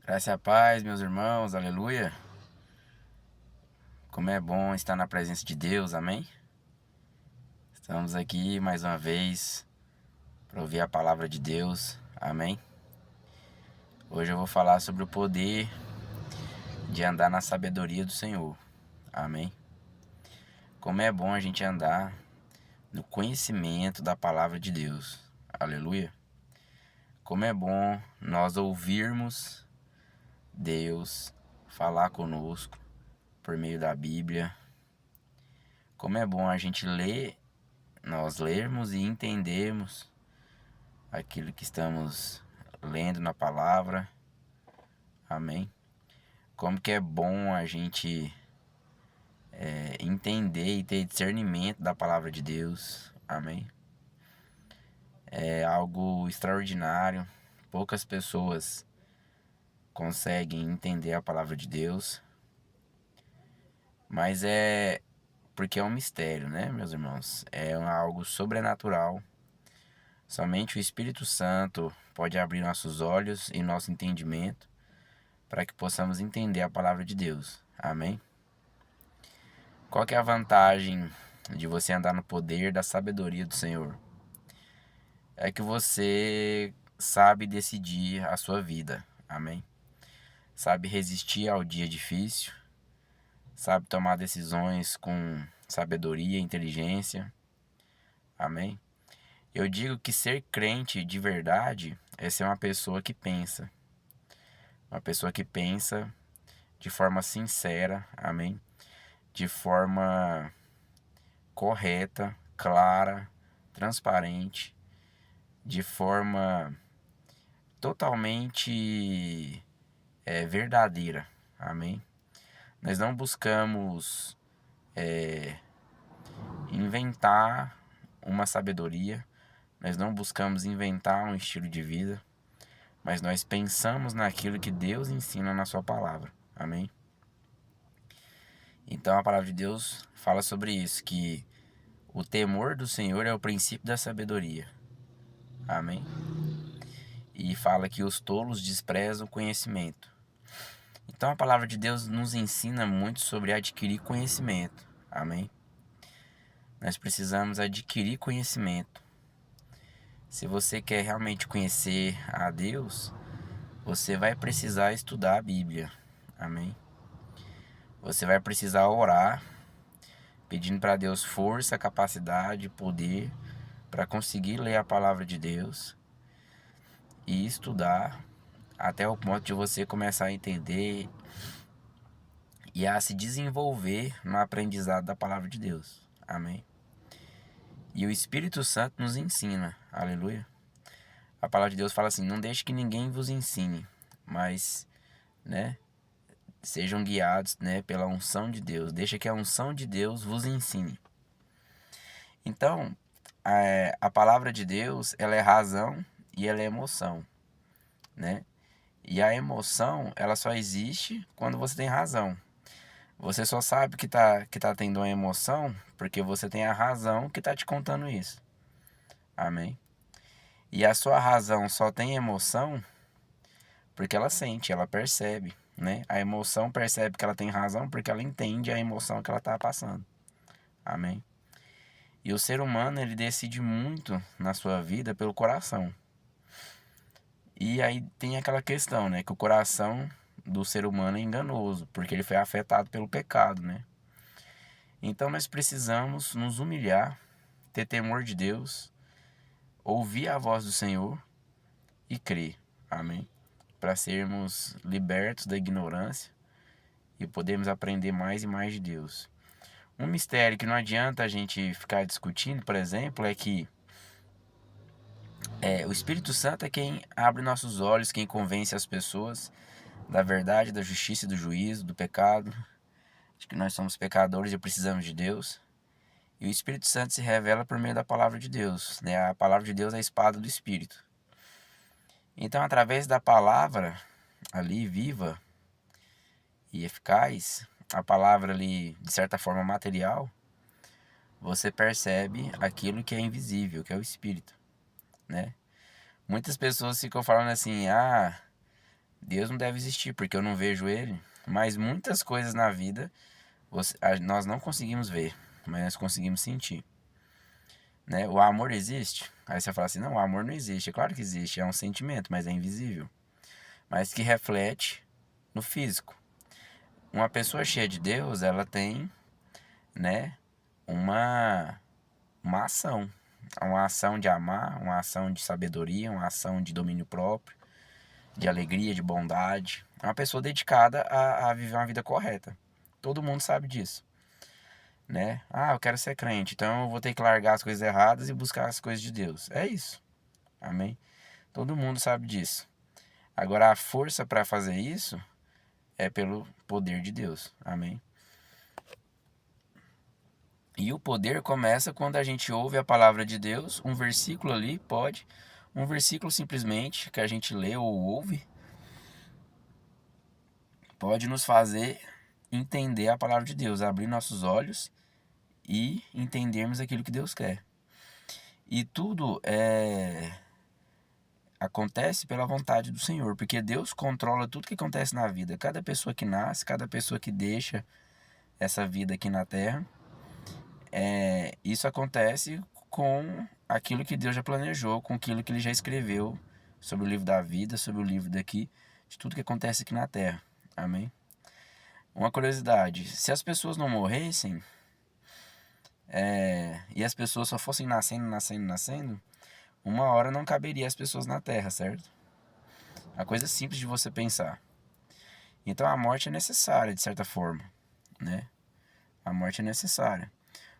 Graça e a paz, meus irmãos, aleluia. Como é bom estar na presença de Deus, amém? Estamos aqui mais uma vez para ouvir a palavra de Deus, amém? Hoje eu vou falar sobre o poder de andar na sabedoria do Senhor, amém? Como é bom a gente andar no conhecimento da palavra de Deus, aleluia. Como é bom nós ouvirmos Deus falar conosco por meio da Bíblia. Como é bom a gente nós lermos e entendermos aquilo que estamos lendo na palavra, amém? Como que é bom a gente entender e ter discernimento da palavra de Deus, amém? É algo extraordinário, poucas pessoas conseguem entender a palavra de Deus, mas é porque é um mistério, né, meus irmãos? É algo sobrenatural. Somente o Espírito Santo pode abrir nossos olhos e nosso entendimento para que possamos entender a palavra de Deus. Amém? Qual que é a vantagem de você andar no poder da sabedoria do Senhor? É que você sabe decidir a sua vida. Amém? Sabe resistir ao dia difícil, sabe tomar decisões com sabedoria e inteligência. Amém? Eu digo que ser crente de verdade é ser uma pessoa que pensa. Uma pessoa que pensa de forma sincera, amém? De forma correta, clara, transparente, de forma totalmente verdadeira, amém? Nós não buscamos inventar uma sabedoria, nós não buscamos inventar um estilo de vida, mas nós pensamos naquilo que Deus ensina na sua palavra, amém? Então a palavra de Deus fala sobre isso, que o temor do Senhor é o princípio da sabedoria, amém? E fala que os tolos desprezam o conhecimento. Então a palavra de Deus nos ensina muito sobre adquirir conhecimento, amém? Nós precisamos adquirir conhecimento. Se você quer realmente conhecer a Deus, você vai precisar estudar a Bíblia, amém? Você vai precisar orar, pedindo para Deus força, capacidade, poder, para conseguir ler a palavra de Deus e estudar até o ponto de você começar a entender e a se desenvolver no aprendizado da palavra de Deus. Amém? E o Espírito Santo nos ensina. Aleluia. A palavra de Deus fala assim: não deixe que ninguém vos ensine, mas, né, sejam guiados, né, pela unção de Deus. Deixa que a unção de Deus vos ensine. Então, a palavra de Deus, ela é razão e ela é emoção, né? E a emoção, ela só existe quando você tem razão. Você só sabe que tá tendo uma emoção porque você tem a razão que tá te contando isso. Amém? E a sua razão só tem emoção porque ela sente, ela percebe, né? A emoção percebe que ela tem razão porque ela entende a emoção que ela tá passando. Amém? E o ser humano, ele decide muito na sua vida pelo coração. E aí tem aquela questão, né? Que o coração do ser humano é enganoso, porque ele foi afetado pelo pecado, né? Então nós precisamos nos humilhar, ter temor de Deus, ouvir a voz do Senhor e crer. Amém? Para sermos libertos da ignorância e podermos aprender mais e mais de Deus. Um mistério que não adianta a gente ficar discutindo, por exemplo, é que o Espírito Santo é quem abre nossos olhos, quem convence as pessoas da verdade, da justiça e do juízo, do pecado, de que nós somos pecadores e precisamos de Deus. E o Espírito Santo se revela por meio da palavra de Deus, né? A palavra de Deus é a espada do Espírito. Então, através da palavra ali viva e eficaz, a palavra ali de certa forma material, você percebe aquilo que é invisível, que é o Espírito, né? Muitas pessoas ficam falando assim: Deus não deve existir porque eu não vejo ele, mas muitas coisas na vida nós não conseguimos ver, mas nós conseguimos sentir, né? O amor existe? Aí você fala assim, não, o amor não existe. É claro que existe, é um sentimento, mas é invisível, mas que reflete no físico. Uma pessoa cheia de Deus, ela tem, né, uma, uma ação. Uma ação de amar, uma ação de sabedoria, uma ação de domínio próprio, de alegria, de bondade. É uma pessoa dedicada a viver uma vida correta. Todo mundo sabe disso, né? Ah, eu quero ser crente, então eu vou ter que largar as coisas erradas e buscar as coisas de Deus. É isso. Amém? Todo mundo sabe disso. Agora, a força para fazer isso é pelo poder de Deus. Amém? E o poder começa quando a gente ouve a palavra de Deus, um versículo ali pode, um versículo simplesmente que a gente lê ou ouve, pode nos fazer entender a palavra de Deus, abrir nossos olhos e entendermos aquilo que Deus quer. E tudo acontece pela vontade do Senhor, porque Deus controla tudo que acontece na vida. Cada pessoa que nasce, cada pessoa que deixa essa vida aqui na Terra, isso acontece com aquilo que Deus já planejou, com aquilo que Ele já escreveu sobre o livro da vida, sobre o livro daqui, de tudo que acontece aqui na Terra. Amém? Uma curiosidade, se as pessoas não morressem, e as pessoas só fossem nascendo, uma hora não caberia as pessoas na Terra, certo? Uma coisa simples de você pensar. Então a morte é necessária, de certa forma, né? A morte é necessária.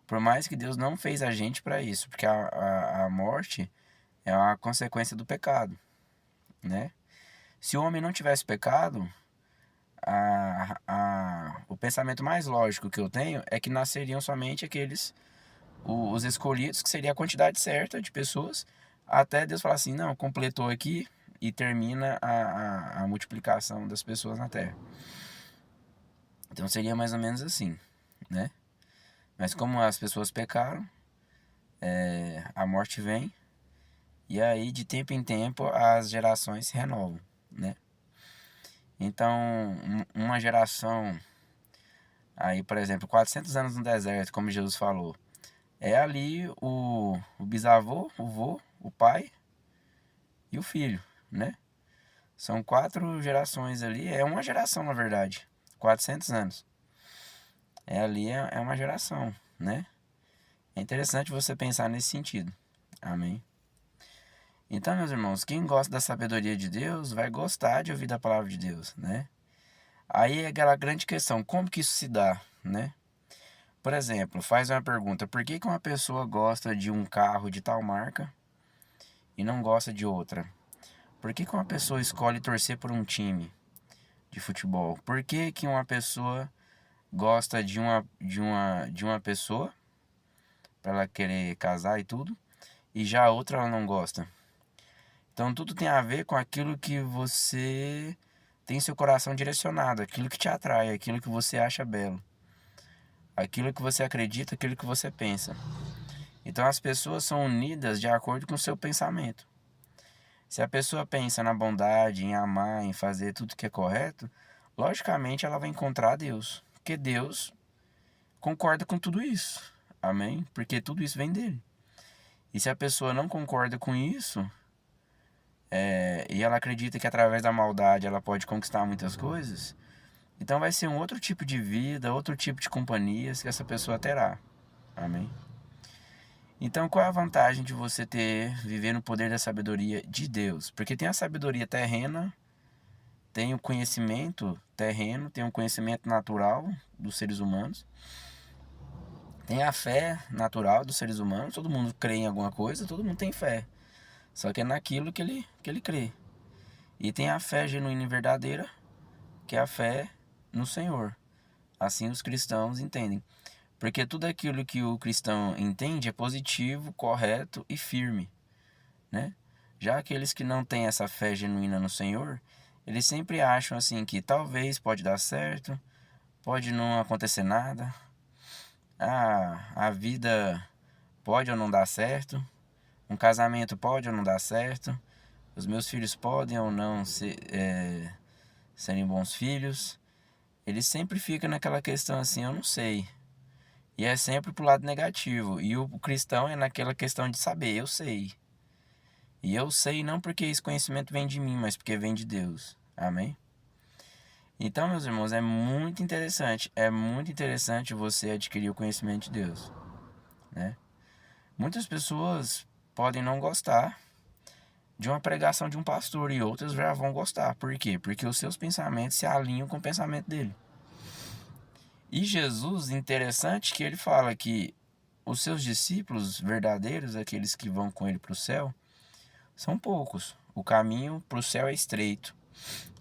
Por mais que Deus não fez a gente para isso, porque a morte é uma consequência do pecado, né? Se o homem não tivesse pecado, o pensamento mais lógico que eu tenho é que nasceriam somente os escolhidos, que seria a quantidade certa de pessoas, até Deus falar assim, não, completou aqui e termina a multiplicação das pessoas na Terra. Então seria mais ou menos assim, né? Mas como as pessoas pecaram, a morte vem, e aí de tempo em tempo as gerações se renovam, né? Então, uma geração, aí por exemplo, 400 anos no deserto, como Jesus falou, é ali o bisavô, o vô, o pai e o filho, né? São 4 gerações ali, é uma geração na verdade, 400 anos. É uma geração, né? É interessante você pensar nesse sentido. Amém? Então, meus irmãos, quem gosta da sabedoria de Deus vai gostar de ouvir da palavra de Deus, né? Aí é aquela grande questão, como que isso se dá, né? Por exemplo, faz uma pergunta, por que que uma pessoa gosta de um carro de tal marca e não gosta de outra? Por que que uma pessoa escolhe torcer por um time de futebol? Por que que uma pessoa gosta de uma pessoa para ela querer casar e tudo, e já a outra ela não gosta? Então tudo tem a ver com aquilo que você tem seu coração direcionado, aquilo que te atrai, aquilo que você acha belo, aquilo que você acredita, aquilo que você pensa. Então as pessoas são unidas de acordo com o seu pensamento. Se a pessoa pensa na bondade, em amar, em fazer tudo que é correto, logicamente ela vai encontrar Deus, porque Deus concorda com tudo isso. Amém? Porque tudo isso vem dele. E se a pessoa não concorda com isso, e ela acredita que através da maldade ela pode conquistar muitas coisas, então vai ser um outro tipo de vida, outro tipo de companhias que essa pessoa terá. Amém? Então qual é a vantagem de você viver no poder da sabedoria de Deus? Porque tem a sabedoria terrena, tem o conhecimento terreno, tem o conhecimento natural dos seres humanos, tem a fé natural dos seres humanos, todo mundo crê em alguma coisa, todo mundo tem fé. Só que é naquilo que ele crê. E tem a fé genuína e verdadeira, que é a fé no Senhor. Assim os cristãos entendem. Porque tudo aquilo que o cristão entende é positivo, correto e firme, né? Já aqueles que não têm essa fé genuína no Senhor, eles sempre acham assim que talvez pode dar certo, pode não acontecer nada, a vida pode ou não dar certo, um casamento pode ou não dar certo, os meus filhos podem ou não serem bons filhos, ele sempre fica naquela questão assim, eu não sei. E é sempre pro lado negativo. E o cristão é naquela questão de saber, eu sei. E eu sei não porque esse conhecimento vem de mim, mas porque vem de Deus. Amém? Então, meus irmãos, é muito interessante. É muito interessante você adquirir o conhecimento de Deus, né? Muitas pessoas podem não gostar de uma pregação de um pastor e outras já vão gostar. Por quê? Porque os seus pensamentos se alinham com o pensamento dele. E Jesus, interessante que ele fala que os seus discípulos verdadeiros, aqueles que vão com ele para o céu, são poucos. O caminho para o céu é estreito,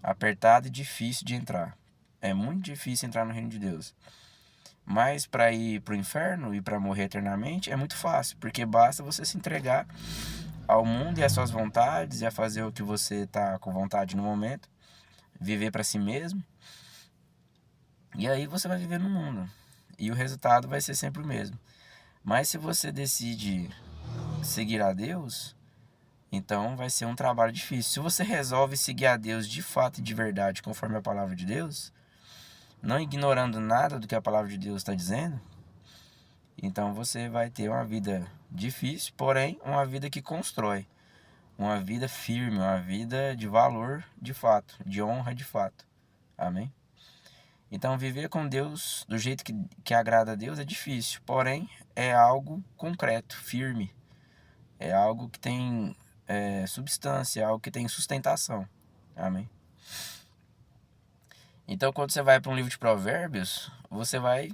apertado e difícil de entrar. É muito difícil entrar no reino de Deus. Mas para ir para o inferno e para morrer eternamente é muito fácil, porque basta você se entregar ao mundo e às suas vontades e a fazer o que você está com vontade no momento, viver para si mesmo. E aí você vai viver no mundo. E o resultado vai ser sempre o mesmo. Mas se você decide seguir a Deus, então vai ser um trabalho difícil. Se você resolve seguir a Deus de fato e de verdade, conforme a palavra de Deus, não ignorando nada do que a palavra de Deus está dizendo, então você vai ter uma vida difícil, porém uma vida que constrói. Uma vida firme, uma vida de valor de fato, de honra de fato. Amém? Então viver com Deus do jeito que agrada a Deus é difícil, porém é algo concreto, firme. É algo que tem substância, é algo que tem sustentação. Amém? Então quando você vai para um livro de provérbios, você vai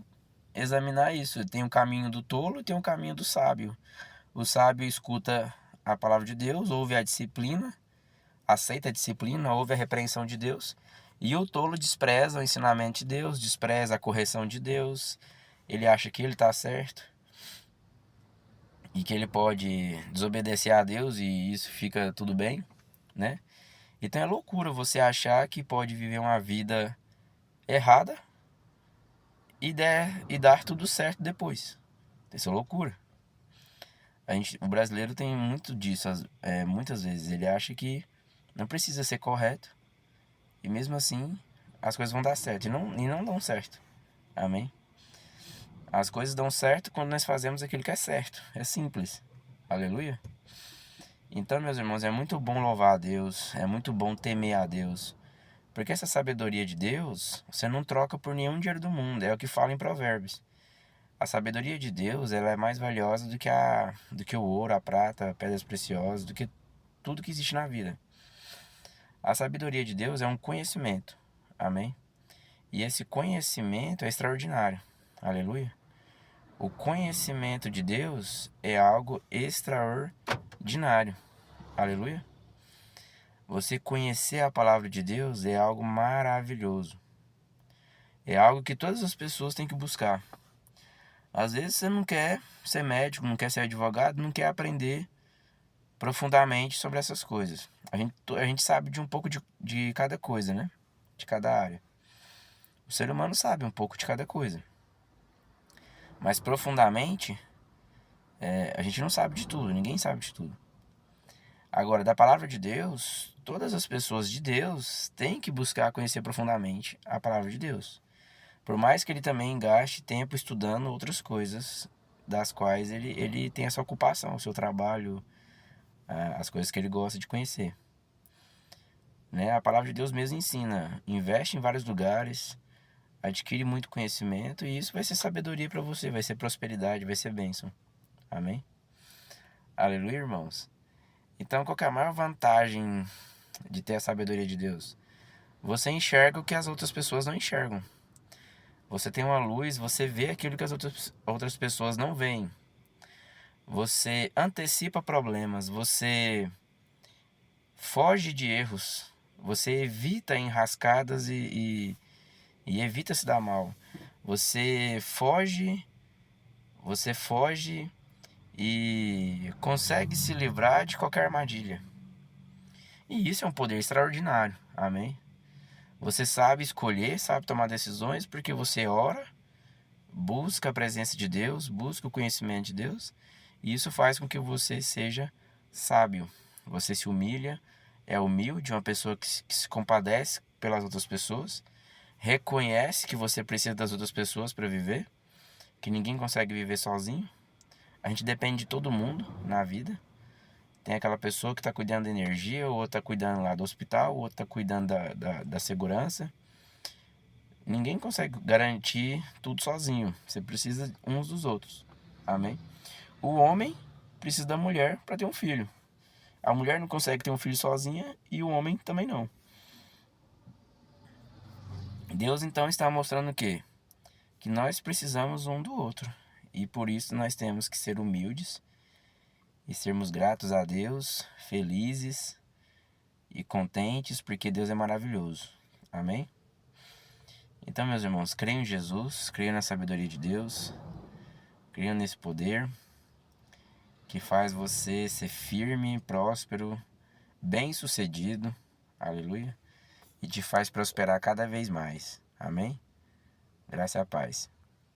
examinar isso. Tem o caminho do tolo e tem o caminho do sábio. O sábio escuta a palavra de Deus, ouve a disciplina, aceita a disciplina, ouve a repreensão de Deus. E o tolo despreza o ensinamento de Deus, despreza a correção de Deus. Ele acha que ele está certo e que ele pode desobedecer a Deus e isso fica tudo bem, né? Então é loucura você achar que pode viver uma vida errada e dar tudo certo depois. Isso é loucura. O brasileiro tem muito disso, muitas vezes. Ele acha que não precisa ser correto e mesmo assim as coisas vão dar certo. E não dão certo. Amém? As coisas dão certo quando nós fazemos aquilo que é certo. É simples. Aleluia? Então, meus irmãos, é muito bom louvar a Deus. É muito bom temer a Deus. Porque essa sabedoria de Deus, você não troca por nenhum dinheiro do mundo. É o que fala em Provérbios. A sabedoria de Deus, ela é mais valiosa do que o ouro, a prata, pedras preciosas, do que tudo que existe na vida. A sabedoria de Deus é um conhecimento. Amém? E esse conhecimento é extraordinário. Aleluia? O conhecimento de Deus é algo extraordinário. Aleluia? Você conhecer a palavra de Deus é algo maravilhoso. É algo que todas as pessoas têm que buscar. Às vezes você não quer ser médico, não quer ser advogado, não quer aprender profundamente sobre essas coisas. A gente sabe de um pouco de cada coisa, né? De cada área. O ser humano sabe um pouco de cada coisa. Mas profundamente, a gente não sabe de tudo, ninguém sabe de tudo. Agora, da palavra de Deus, todas as pessoas de Deus têm que buscar conhecer profundamente a palavra de Deus. Por mais que ele também gaste tempo estudando outras coisas, das quais ele tem essa ocupação, o seu trabalho, as coisas que ele gosta de conhecer. Né? A palavra de Deus mesmo ensina, investe em vários lugares, adquire muito conhecimento e isso vai ser sabedoria para você, vai ser prosperidade, vai ser bênção. Amém? Aleluia, irmãos? Então, qual que é a maior vantagem de ter a sabedoria de Deus? Você enxerga o que as outras pessoas não enxergam. Você tem uma luz, você vê aquilo que as outras pessoas não veem. Você antecipa problemas, você foge de erros, você evita enrascadas e evita se dar mal. Você foge e consegue se livrar de qualquer armadilha. E isso é um poder extraordinário. Amém? Você sabe escolher, sabe tomar decisões porque você ora, busca a presença de Deus, busca o conhecimento de Deus, e isso faz com que você seja sábio. Você se humilha é humilde, uma pessoa que se compadece pelas outras pessoas, reconhece que você precisa das outras pessoas para viver, que ninguém consegue viver sozinho. A gente depende de todo mundo na vida. Tem aquela pessoa que está cuidando da energia, o outro está cuidando lá do hospital, o outro está cuidando da segurança. Ninguém consegue garantir tudo sozinho. Você precisa uns dos outros. Amém? O homem precisa da mulher para ter um filho. A mulher não consegue ter um filho sozinha e o homem também não. Deus então está mostrando o quê? Que nós precisamos um do outro. E por isso nós temos que ser humildes e sermos gratos a Deus, felizes e contentes, porque Deus é maravilhoso. Amém? Então, meus irmãos, creio em Jesus, creio na sabedoria de Deus, creio nesse poder que faz você ser firme, próspero, bem-sucedido, aleluia, e te faz prosperar cada vez mais. Amém? Graça e a paz.